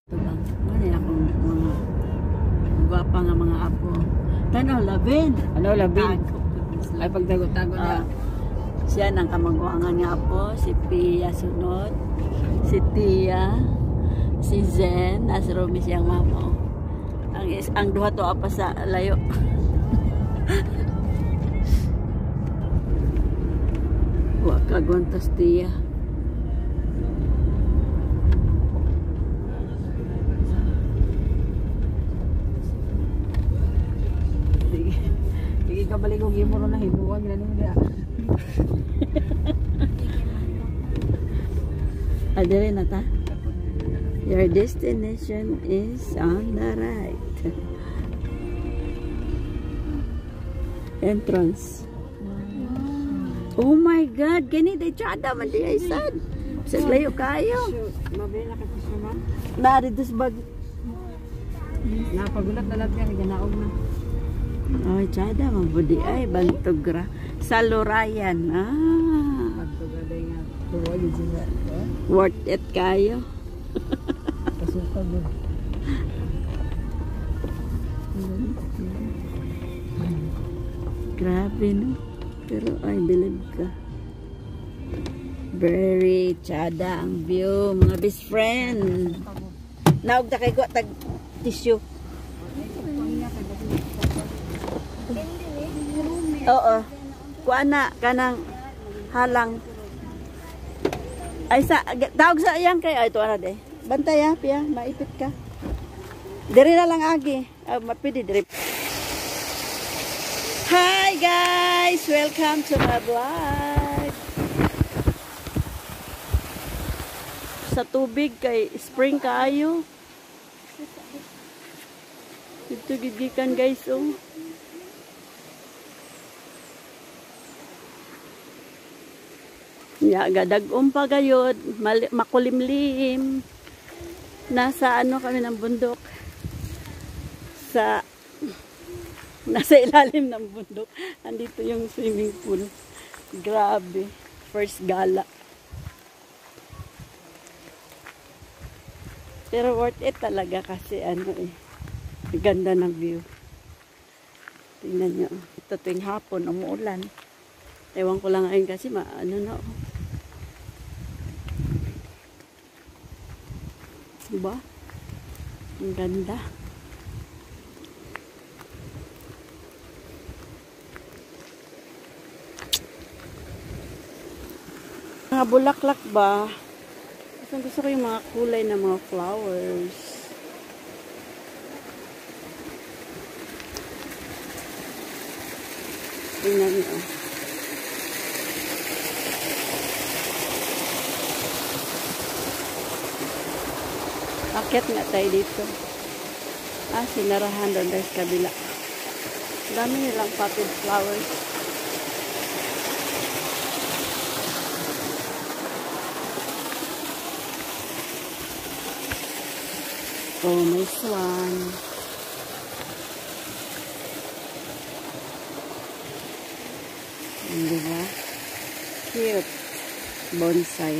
Tubang, ano akong mga gwapa nga mga apo. Tanaw, labin. Ano, labin? Ay, pagtago-tago na. Siya nang kamangguangan nga apo, si Pia sunod, si Tia, si Zen, as Romy siyang mamo. Ang duha to apa sa layo. Wa kagwantas Tia. Sige ka balik kong gimoro na hibuan. Ganun niya. Adere na ta. Your destination is on the right. Entrance. Oh my God! Gani day tsada man di ay sad. Sa layo kayo. Mabila ka sa suma. Nari dos bag. Napagulat na lahat yan. Ganaog na. Oh, tsada man budi ay Bantugra. Sa Lorayan. Pagtuga day nga. Tuwa yun sila. Worth it kayo. Kasuka doon. Grabe no. Pero ay bilib ka. Very tsada ang view mga best friend. Naog ta kay ko tag tissue. Oo. Kuana kanang halang. Ay sa tawag sa iyang kay ay to ana de. Bantay ha, Pia, maipit ka. Diri na lang agi. Mapidi diri. Hi guys, welcome to my vlog. Sa tubig kay spring kaayo. Dito gigikan guys oh. Ya, gadag-om pa gayod, makulimlim. Nasa ano kami ng bundok. Nasa ilalim ng bundok. Andito yung swimming pool. Grabe. First gala. Pero worth it talaga kasi ano eh. Ganda ng view. Tingnan nyo. Ito tuwing hapon, umuulan. Ewan ko lang ngayon kasi ano na oh. Diba? Ang ganda. Mga bulaklak ba? Gusto ko yung mga kulay na mga flowers. Tingnan niyo. Akit nga tayo dito. Sinarahan doon sa kabila. Dami nilang potted flowers. Oh, may swan. Diba? Cute. Bonsai.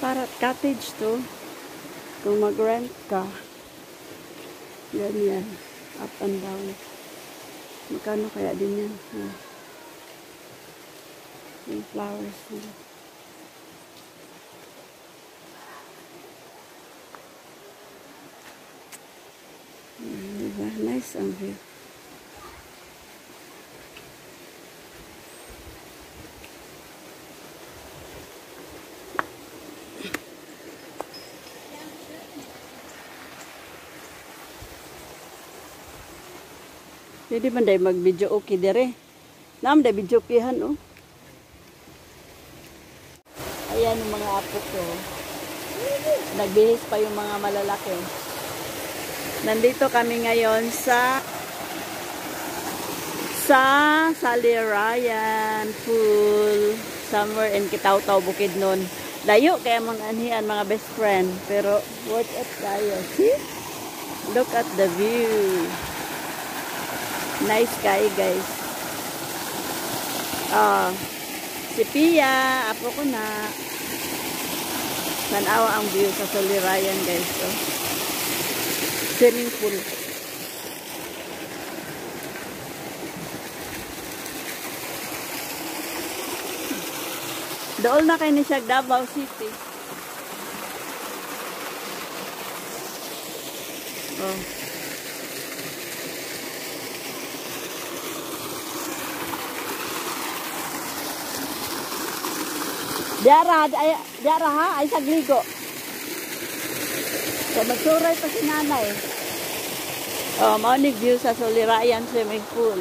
Para cottage to. Kung mag-rent ka. Ganyan. Up and down. Magkano kaya din yan? Yung flowers nila. Diba? Nice ang view. Pwede man day mag-video okay dire. Naam day video okehan oh. Ayan yung mga apo ko. Nagbihis pa yung mga malalaki. Nandito kami ngayon sa Salirayan Pool. Somewhere in Kitaw-Taw, Bukidnon. Layo kaya mga anhian mga best friend. Pero worth it tayo. See? Look at the view. Nice sky guys. Si Pia, apo ko na. Tanawa ang view sa Solirayan, guys. So, swimming pool. Doon na kayo ni siya Davao City. Oh. Diara ha, ay sagligo. So, magsuray pa si nanay. Oh, maunig view sa Solirayan swimming pool.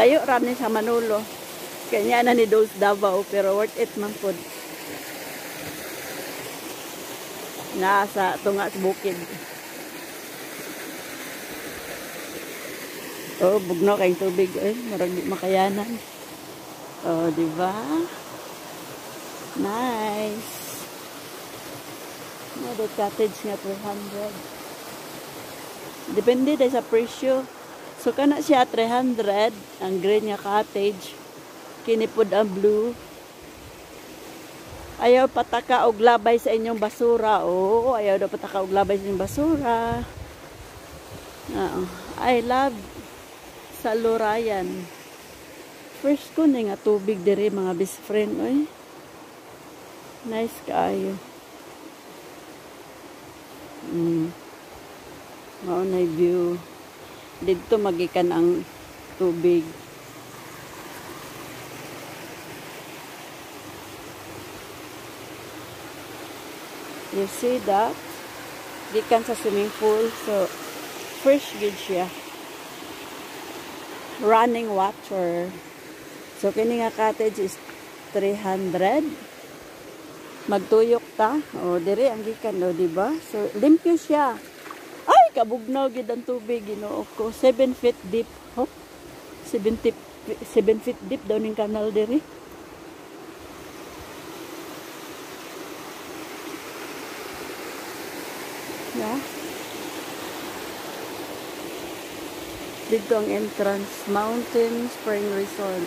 Layo ram ni sa Manolo. Kanya na ni Dose Davao, pero worth it man po. Nasa tunga sa bukid. Oh, bugno kay tubig. Eh, marag di makayanan. Oh, di ba? Nice. The cottage nga 300. Depende dahil sa presyo. So, kana siya 300. Ang green nga cottage. Kinipod ang blue. Ayaw pataka og labay sa inyong basura. Oo, ayaw daw pataka og labay sa inyong basura. I love Solirayan. First ko na nga tubig diri mga best friend. Oy. Nice kaayo. Mao na view. Dito magikan ang tubig. You see that? Gikan sa swimming pool. So, fresh good siya. Running water. So, kini nga cottage is 300. Magtuyok ta. O, diri ang gikan, o, diba? So, limpyo siya. Ay, kabugnaw gid ang tubig, ginoo ko. 7 feet deep. Oh, 7 feet deep daw ning kanal diri. Yeah. Dito ang entrance, Mountain Spring Resort.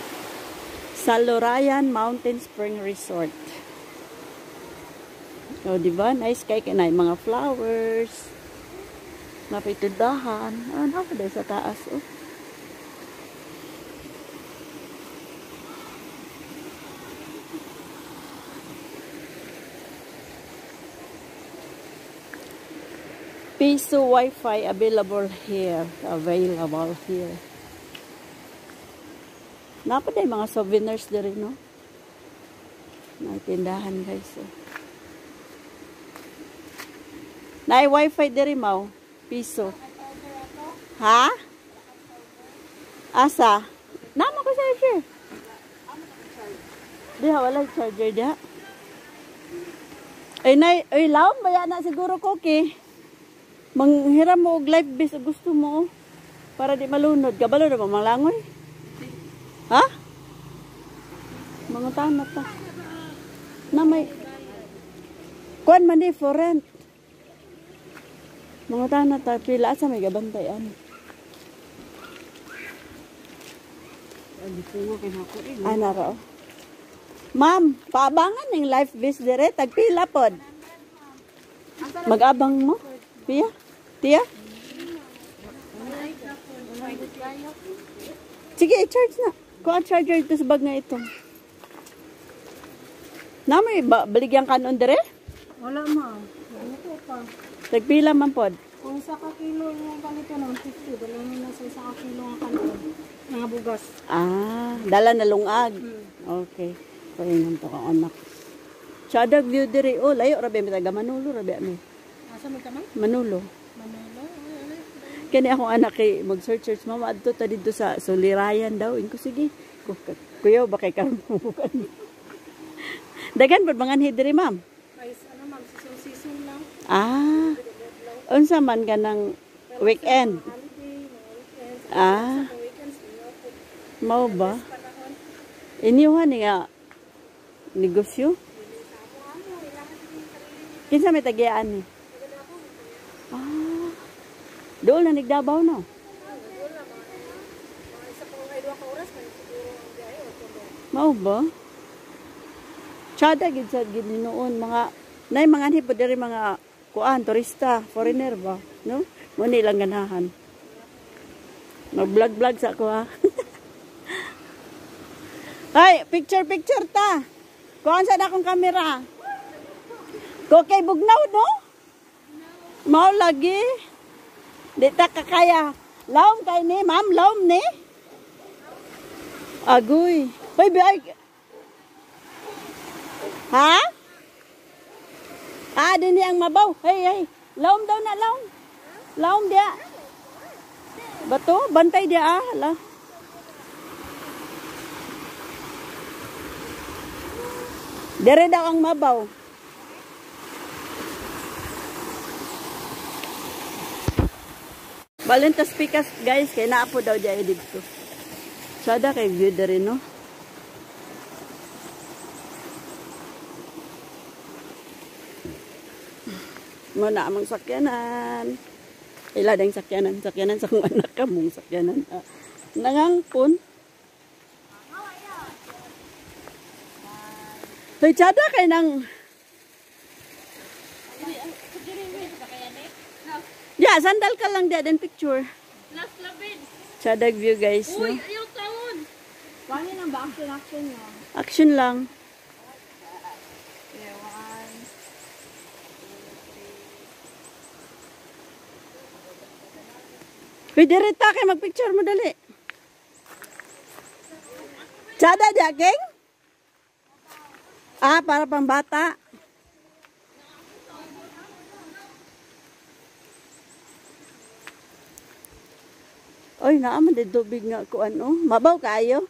Solirayan Mountain Spring Resort. O, diba? Nice kay kanay mga flowers. Napitudahan. Ano pa sa taas, oh. Piso Wi-Fi available here. Napaday mga souvenirs diri, no? Naitindahan, guys. Oh. Naay Wi-Fi diri, mau. Piso. Ha? Asa? Nama ko charger. Diha, wala charger diha. Ay, laom ba yan na siguro, Cookie? Manghiram mo og live base gusto mo para di malunod. Kabalo na ba malangoy? Ha? Mga tanap pa. Na may kuan man di for rent. Mga tanap ta pila sa may gabantayan. Ana ra. Ma'am, paabangan ning live base dire tagpila pod. Mag-abang mo? Pia? Tia? Sige, i-charge na. Kung ang charger ito sa bag na ito. Na may baligyan kanon dire? Wala ma. Wala ko pa. Tagpila man pod. Kung sa kakilo yung palito ng 50, dala mo na sa isa kilo ang kanon. Mga bugas. Ah, dala na lungag. Okay. Pahingan to kang anak. Chadag view dire. Oh, layo rabi mi taga Manolo rabi mi. Asa mo kamay? Manolo. Manila. Kani akong anak kay mag-search mama adto ta dito sa Solirayan daw. Inko sige. Kuya ba kay karon bukan. Dagan pud mangan diri, ma'am. Ay, ano ma'am, season lang. Ah. Unsa man ganang weekend? Holiday, mga weekends. Ah, Sa weekends, mao ba? Iniuhan ni nga negosyo? Kinsa may tagian ni? Ah. Doon na nigdabaw no? Mao ba? Tsada gid sa gid noon mga Nay mga ni po diri mga kuan, turista, foreigner ba, no? Mo nilang ganahan. Mag-vlog sa ako ha. Ay, picture ta. Kuan sa akong kamera. Ko kay bugnaw no? Mao lagi. Di ta kakaya. Laom kay ni, ma'am, laom ni. Agoy. Baby ay. Ha? Ah, din ang mabaw. Hey. Laom daw na laom. Laom dia. Bato, bantay dia ah. Hala. Dire daw ang mabaw. Balintas pikas guys, kay naapo daw dia dito. Sada kay view dire no. Mo na among sakyanan. Ila ding sakyanan sa kung anak ka mong sakyanan. Nangangkon. Toy tsada kay nang. Ya, sandal ka lang dia den picture. Last labid. Tsada view guys. Uy, No? ayaw taon. Paano nang ba action nyo? Action lang. Yeah, 1, 2, 3. Uy, direta kay magpicture mo dali. Tsada dia, King? Ah, para pang bata. Oy, naaman din tubig nga ko ano. Mabaw kayo.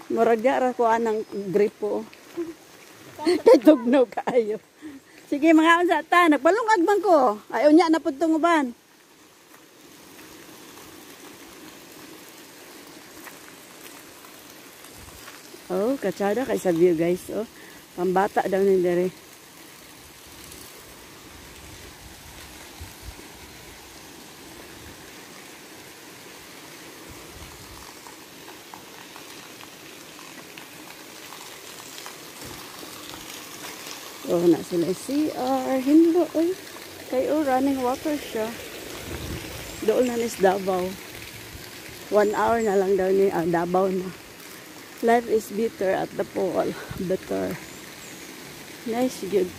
Murag ra ko anang gripo. Tugnaw kayo. Sige mga unsa ta, nagbalungag man ko. Ayaw niya na pud tong uban. Oh, katsada kay sa view guys. Oh, pambata daw ni dere. Oh, na sila CR. Hinlo, oy. Kay running water siya. Doon na nis Davao. 1 hour na lang daw ni Davao na. Life is bitter at the pool. Bitter. Nice, good.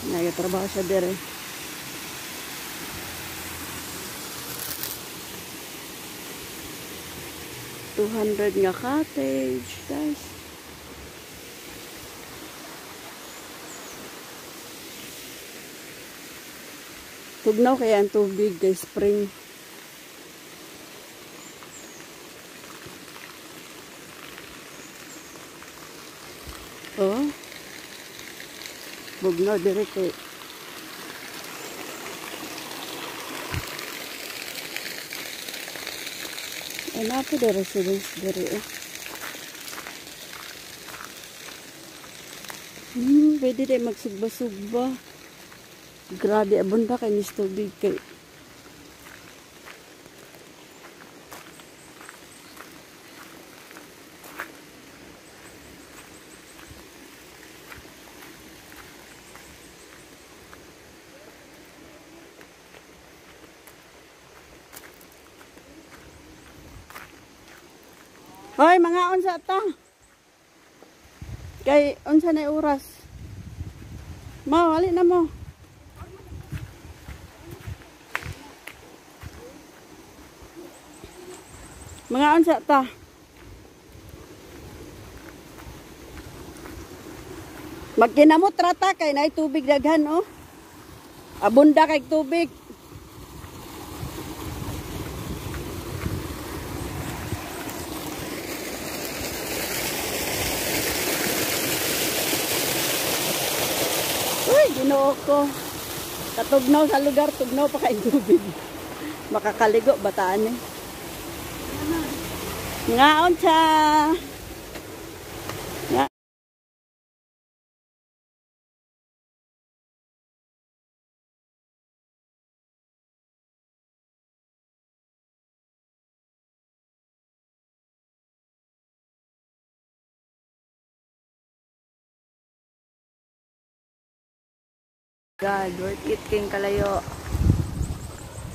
Nagatrabaho siya dire. $200 nga cottage, guys. Tugnaw kaya ang tubig, guys, spring. Oh. Bugnaw dire kay. Ano po the residence dire eh. Pwede tayo magsugba-sugba. Grabe, abon ba kayo nis tubig kay. Hoy, mga unsa ta. Kay unsa na oras. Mawali na mo. Mga unsa ta. Magkinamot rata kay naay tubig daghan oh. Abunda kay tubig. Uy, ginoo ko. Katugnaw sa lugar, tugnaw pa kay tubig. Makakaligo bataan eh. Ngaon siya. God, worth it king kalayo.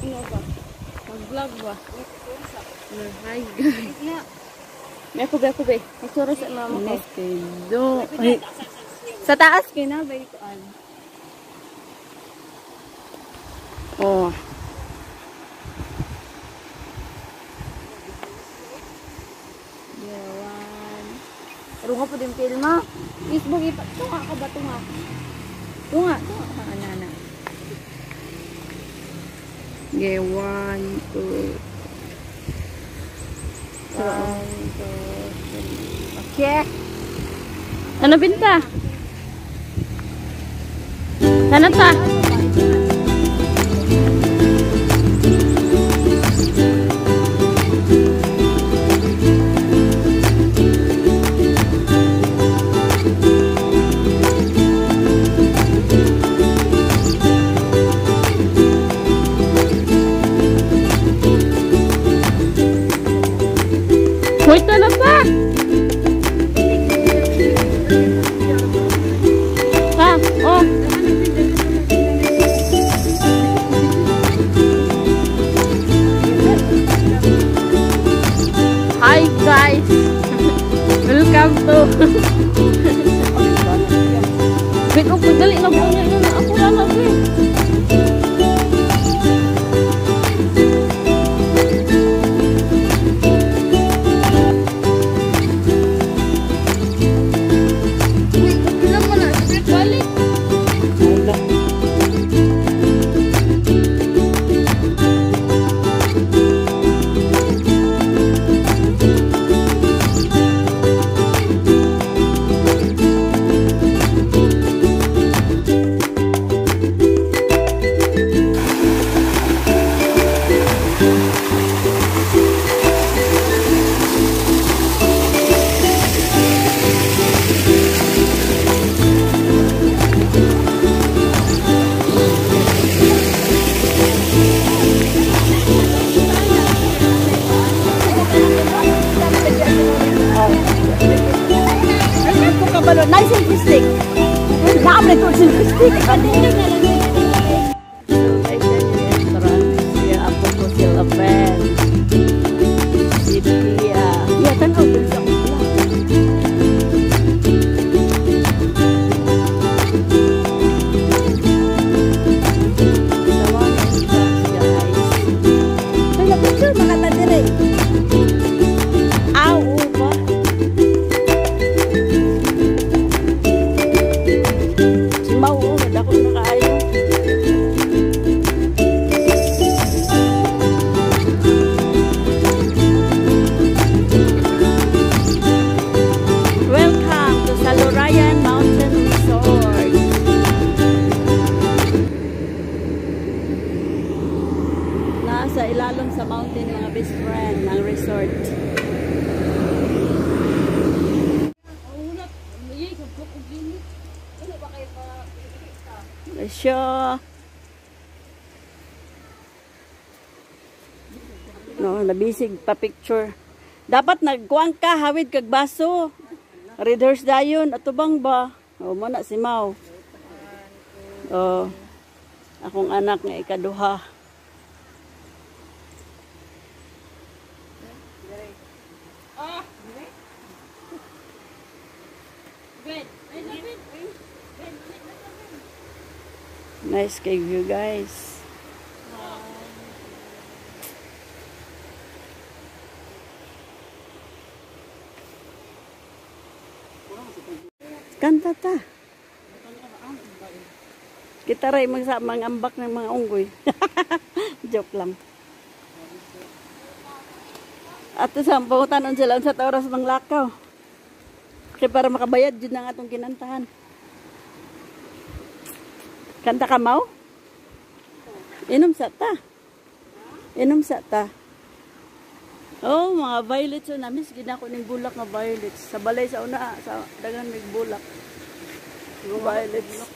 Ano ba? Mag-vlog ba? Hi guys. Beko be. Magsuro sa mama ko. Okay, do. Ay, sa taas kina ba ito an? Oh. Yawan. Pero nga po din filma. Facebook ipat. Tunga ka ba tunga? Tunga ka anana. Okay, 1, 2. 1, 2, 3. Okay. Ano binta? Sana ta? Hoy, tala pa! Ha? Oh! Hi guys! Welcome to... Wait, oh, pagdali na po niya yun. Ako lang na po eh. Nice selfie stick. Dami ko selfie stick. Kanina na lang. So guys, yan yung restaurant. Siya ako po sila friend. Si Tia. Yeah, tanaw dun sa kula. Sama ng entrance guys. Kaya picture makatadire. Aw, upa. Sa ilalong sa mountain mga best friend ng resort. Siya. No, nabisig pa picture. Dapat nagkuang ka hawid kag baso. Readers dayon atubang ba? O mo na si Mau. Oh. Akong anak nga ikaduha. Nice cave view guys. Kanta ta. Kita ray mag-ambak ng mga unggoy. Joke lang. At sa pangutanon sila sa oras ng lakaw. Kaya para makabayad yun ang atong kinantahan. Kanta ka mau? Inom sa ta. Inom sa ta. Oh, mga violets yun. Namis, ginako ng bulak nga violets. Sa balay sa una, sa dagan may bulak. Mga violets.